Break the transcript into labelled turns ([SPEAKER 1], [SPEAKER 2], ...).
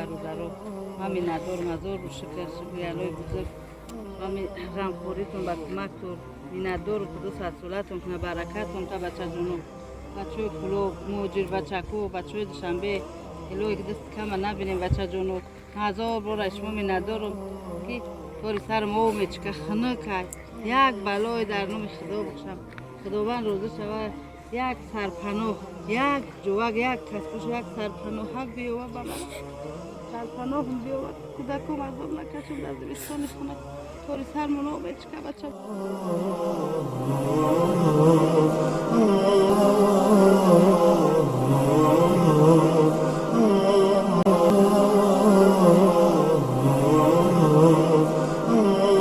[SPEAKER 1] برادرها همین ندارم ازار و شکر الهی بزرگ همین غمخوریتون به کمکتون این ندارم خدا سلامتتون کنه برکتتون که بچه جونو بچه کلوب موجیر بچه کو بچه دوشنبه الهی که دست کم نبینیم بچه جونو هزار بار اشما می ندارم که کاری سر ما میچکه خنه که یک بلای در نام خدا بخشم خداوند روزه شود یک سرپناه یک جوگ یک کسبش یک سرپناه حق بیاور به من سرپناه هم بیاور کودکم از آن نکشم در زمستان خونه کاری سر منو میچکه بچه